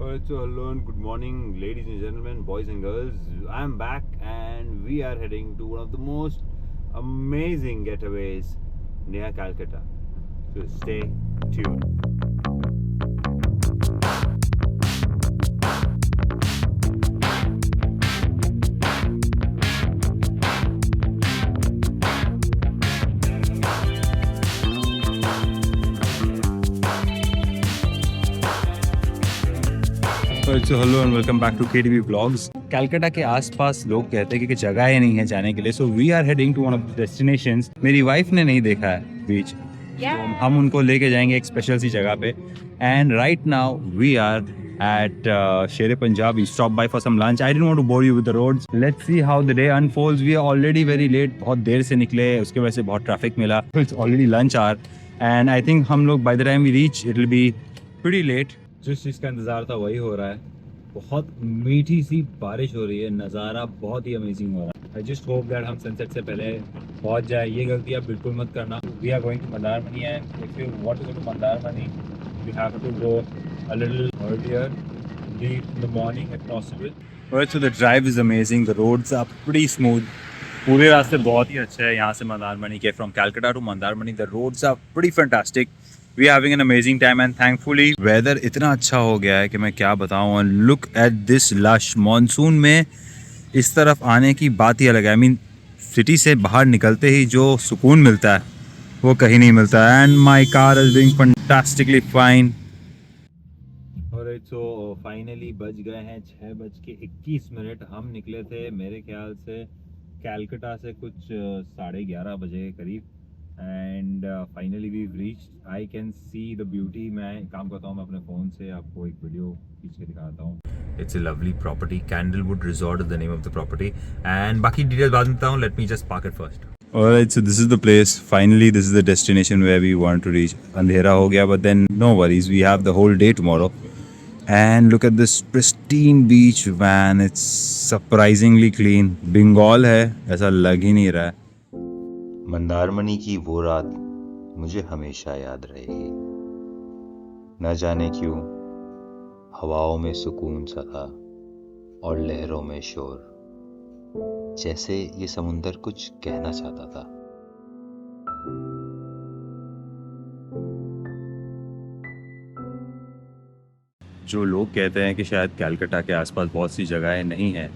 Alright, so hello and good morning, ladies and gentlemen, boys and girls. I'm back and we are heading to one of the most amazing getaways near Calcutta. So stay tuned. So hello and welcome back to KTV Vlogs. Calcutta के आसपास लोग कहते हैं कि जगह ही नहीं है जाने के लिए, so we are heading to one of the destinations. मेरी वाइफ ने नहीं देखा है बीच, तो हम उनको लेके जाएंगे एक स्पेशल सी जगह पे. And right now we are at Sher-e Punjab. We stopped by for some lunch. I didn't want to bore you with the roads. Let's see how the day unfolds. We are already very late. बहुत देर से निकले, उसके वजह से बहुत traffic मिला. It's already lunch hour, and I think हम लोग by the time we reach, it will be pretty late. जिस चीज़ का इंतज़ार था वही हो रहा है. बहुत मीठी सी बारिश हो रही है, नज़ारा बहुत ही अमेजिंग हो रहा है. आई जस्ट होप दैट हम सनसेट से पहले पहुंच जाए. ये गलती आप बिल्कुल मत करना. We are going to Mandarmani and if you want to go to Mandarmani you have to go a little earlier, leave in the morning if possible. Alright, so the drive is amazing. The roads are pretty smooth. पूरे रास्ते बहुत ही अच्छे हैं यहाँ से मंदारमनी के. From Calcutta to Mandarmani, the roads are pretty fantastic. We are having an amazing time and thankfully weather इतना अच्छा हो गया है कि मैं क्या बताऊँ. And look at this lush. Monsoon में इस तरफ आने की बात ही अलग है. I mean, सिटी से बाहर निकलते ही जो सुकून मिलता है वो कहीं नहीं मिलता है. And my car is doing fantastically fine. Alright, so finally बज गए हैं 6:21. हम निकले थे मेरे ख्याल से कैलकटा से कुछ 11:30 बजे के करीब. And finally we reached. I can see the beauty. मैं काम करता हूँ, मैं अपने फ़ोन से आपको एक वीडियो खींच के दिखाता हूँ. It's a lovely property. Candlewood resort is the name of the property. And बाकी डिटेल्स बाद में देता हूँ. Let me just park it first. Alright, so this is the place. Finally, this is the destination where we want to reach. अंधेरा हो गया, but then no worries. We have the whole day tomorrow. And look at this pristine beach, man. It's surprisingly clean. Bengal है, ऐसा लग ही नहीं रहा है. मंदारमनी की वो रात मुझे हमेशा याद रहेगी. न जाने क्यों हवाओं में सुकून सा था और लहरों में शोर, जैसे ये समुंदर कुछ कहना चाहता था. जो लोग कहते हैं कि शायद कैलकाटा के आसपास बहुत सी जगहें नहीं हैं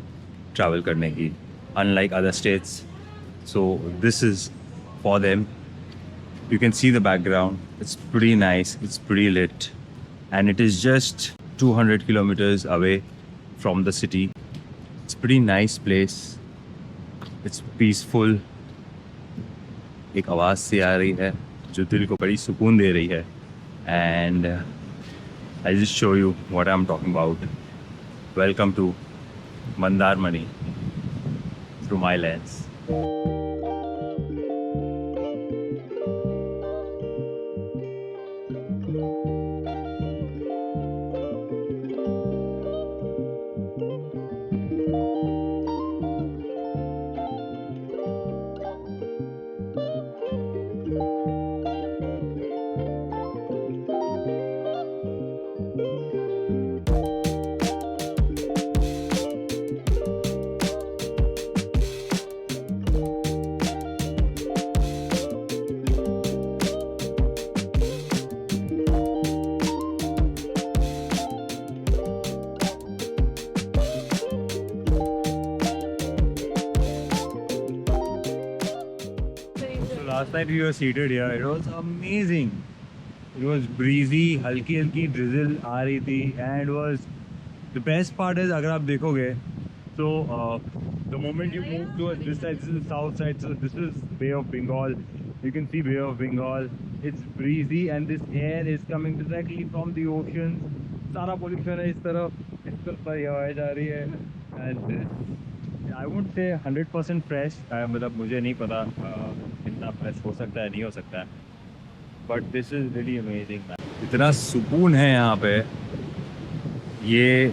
ट्रैवल करने की, unlike other states, so this is for them. You can see the background. It's pretty nice. It's pretty lit, and it is just 200 kilometers away from the city. It's a pretty nice place. It's peaceful. एक आवाज़ सी आ रही है जो दिल को बड़ी सुकून दे रही है. And I'll just show you what I'm talking about. Welcome to Mandarmani through my lens. Last night we were seated here. It was amazing. It was breezy, हल्की हल्की drizzle आ रही थी, and it was the best part is अगर आप देखोगे so the moment you move towards this side, this is the south side, so this is Bay of Bengal. You can see Bay of Bengal. It's breezy and this air is coming directly from the ocean. सारा pollution है इस तरफ हवाएं जा रही है. And I would say 100% fresh. मतलब मुझे नहीं पता कितना फ्रेश हो सकता है, नहीं हो सकता है, but this is really amazing. इतना सुकून है यहाँ पे. ये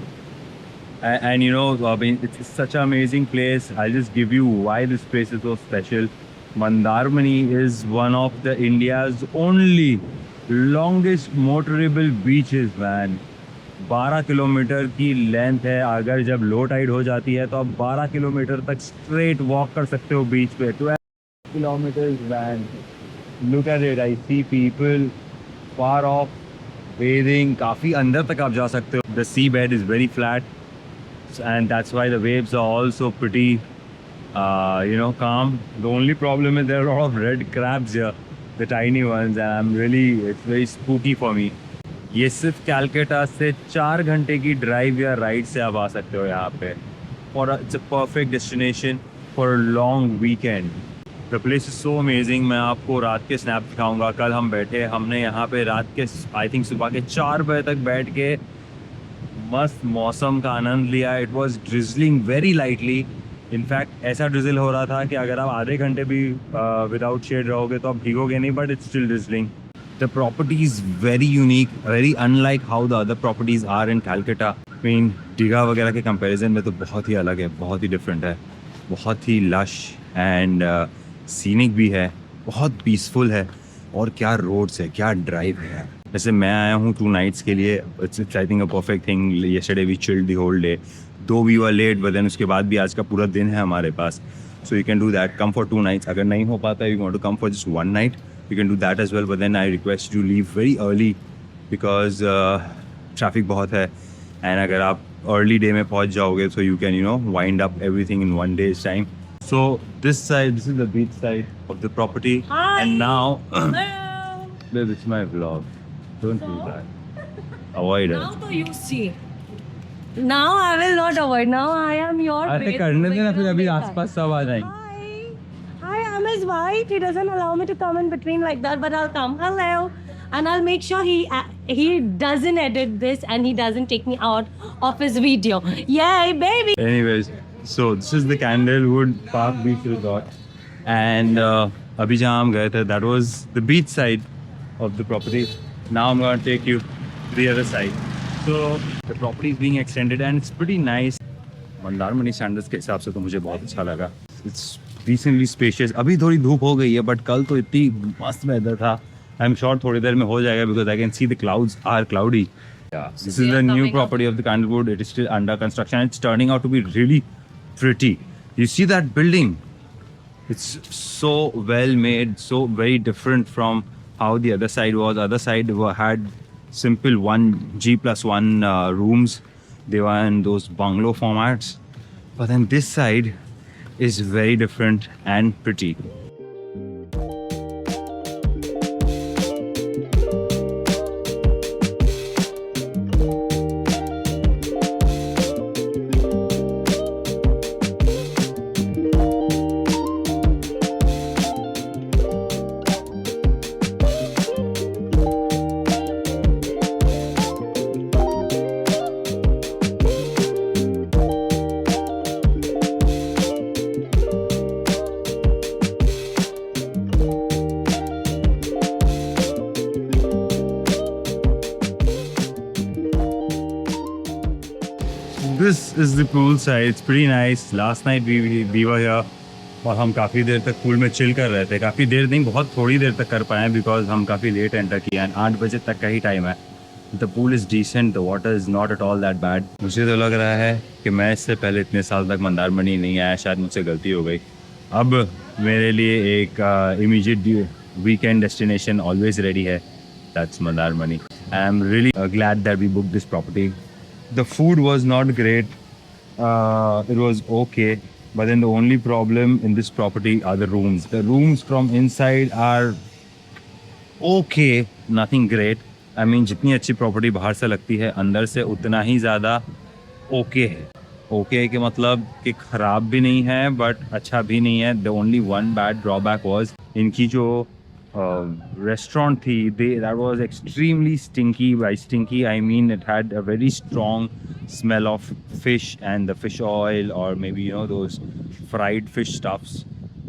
and you know, I mean, it's such an amazing place. I'll just give you why this place is so special. Mandarmani is one of the India's only longest motorable beaches, man. 12 kilometre की length है। अगर जब low tide हो जाती है तो आप 12 kilometre तक स्ट्रेट वॉक कर सकते हो बीच पे। 12 kilometre van, look at it, I see people far off bathing. काफ़ी अंदर तक आप जा सकते हो। The sea bed is very flat and that's why the waves are also pretty calm. The only problem is there are a lot of red crabs here, the tiny ones, and it's very spooky for me. ये सिर्फ कैलकाटा से 4 घंटे की drive या ride से आप आ सकते हो यहाँ पे। और it's a perfect destination for a long weekend. The place is so amazing. मैं आपको रात के स्नैप दिखाऊंगा। कल हम बैठे, हमने यहाँ पे रात के आई थिंक सुबह के 4 बजे तक बैठ के मस्त मौसम का आनंद लिया। It was drizzling very lightly. In fact ऐसा ड्रिजल हो रहा था कि अगर आप आधे घंटे भी विदाउट शेड रहोगे तो आप भीगोगे नहीं, but it's still drizzling. The property is very unique, very unlike how the other properties are in Calcutta. Mean Digha वगैरह के कंपैरिजन में तो बहुत ही अलग है, बहुत ही डिफरेंट है। बहुत ही लश एंड सीनिक भी है, बहुत पीसफुल है। और क्या रोड्स है, क्या ड्राइव है। जैसे मैं आया हूँ 2 नाइट्स के लिए, it's I think a perfect thing. Yesterday we chilled the whole day, though we were late, but then उसके बाद भी आज का पूरा दिन है हमारे पास। So you can do that, come for 2 nights. अगर नहीं हो पाता you want to come for just 1 night, you can do that as well, but then I request you leave very early because traffic बहुत है। And अगर आप early day में पहुँच जाओगे तो you can wind up everything in 1 days time. So this is the beach side of the property. Hi. And now Hello. this is my vlog. Don't do that. Avoid Now it. तो you see. Now I will not avoid. Now I am your. अरे best करने देना, फिर अभी victim. आसपास सब आ जाएंगे। Hi. Hi, I'm his wife. He doesn't allow me to come in between like that, but I'll come. Hello. And I'll make sure he doesn't edit this and he doesn't take me out of his video. Yay, baby. Anyways, so this is the Candlewood Park Beach Resort, and अभी जहाँ हम गए थे that was the beach side of the property. Now I'm going to take you to the other side. So the property is being extended and it's pretty nice. Mandarmani standards के हिसाब से तो मुझे बहुत अच्छा लगा। It's decently spacious. अभी थोड़ी धूप हो गई है, बट कल तो इतनी मस्त वेदर था। आई एम श्योर थोड़ी देर में हो जाएगा because I can see the clouds are cloudy. Yeah, this is the new property of the Candlewood. It is still under construction. It's turning out to be really pretty. You see that building? It's so well made, so very different from how the other side was. Other side had simple 1G+1 rooms. They were in those bungalow formats. But then this side is very different and pretty. This is the pool side. It's pretty nice. Last night we were here और हम काफ़ी देर तक pool में chill कर रहे थे। काफ़ी देर नहीं, बहुत थोड़ी देर तक कर पाए बिकॉज हम काफ़ी लेट एंटर किए हैं। 8 बजे तक का ही टाइम है। The pool is decent, the water is not at all that bad. मुझे तो लग रहा है कि मैं इससे पहले इतने साल तक मंदारमनी नहीं आया, शायद मुझसे गलती हो गई। अब मेरे लिए एक immediate weekend destination always ready है, that's Mandarmani. I am really glad that we book this property. The food was not great. It was okay, but then the only problem in this property are the rooms. The rooms from inside are okay, nothing great. I mean, जितनी अच्छी property बाहर से लगती है, अंदर से उतना ही ज़्यादा okay है। Okay के मतलब कि ख़राब भी नहीं है, but अच्छा भी नहीं है। The only one bad drawback was इनकी जो restaurant थी, that was extremely stinky. By stinky I mean it had a very strong smell of fish and the fish oil, or maybe those fried fish stuffs.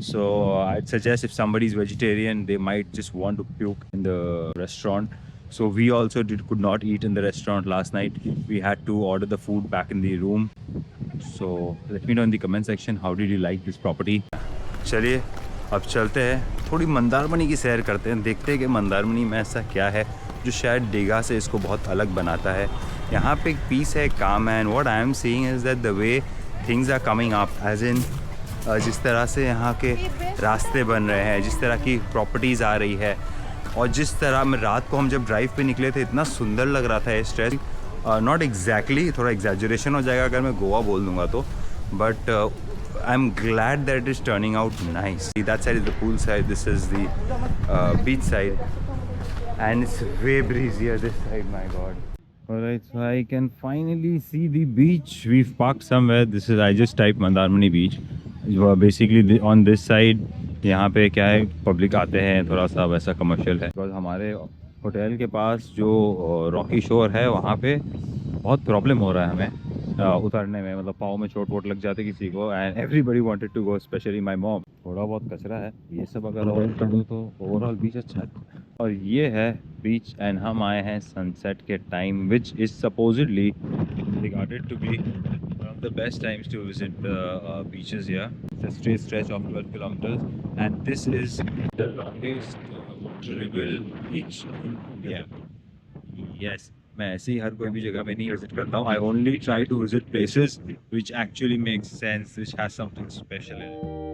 So I'd suggest if somebody is vegetarian, they might just want to puke in the restaurant. So we also could not eat in the restaurant last night. We had to order the food back in the room. So let me know in the comment section, how did you like this property? चलिए अब चलते हैं, थोड़ी मंदारमनी की सैर करते हैं, देखते हैं कि मंदारमनी में ऐसा क्या है जो शायद डिगा से इसको बहुत अलग बनाता है। यहाँ पे एक पीस है, काम है, and what I am seeing is that the way things are coming up, as in जिस तरह से यहाँ के रास्ते बन रहे हैं, जिस तरह की प्रॉपर्टीज़ आ रही है, और जिस तरह में रात को हम जब ड्राइव पे निकले थे इतना सुंदर लग रहा था ये स्ट्रेच। नॉट एग्जैक्टली, थोड़ा एग्जैजरेशन हो जाएगा अगर मैं गोवा बोल दूँगा तो, but I am glad that is turning out nice. That side is the pool side, this is the beach side, and it's way breezier this side, my god. Alright, so I can finally see the beach. We've parked somewhere. This is, I just typed Mandarmani beach. Basically on this side, यहाँ पे क्या है, public आते हैं, थोड़ा सा वैसा commercial है, बिकॉज हमारे होटल के पास जो रॉकी शोर है वहाँ पे बहुत प्रॉब्लम हो रहा है हमें उतरने में, मतलब पाँव में चोट वोट लग जाते किसी को, and everybody wanted to go, specially my mom. थोड़ा बहुत कचरा है, ये सब अगर अवॉइड कर दो तो ओवरऑल बीच अच्छा है। और ये है बीच, एंड हम आए हैं सनसेट के time, which is supposedly regarded to be one of the best times to visit beaches here. It's a straight stretch of 12 kilometers, and this is the longest waterable beach in India. Yes, मैं ऐसे ही हर कोई भी जगह पे नहीं visit करता हूँ. I only try to visit places which actually make sense, which has something special in it.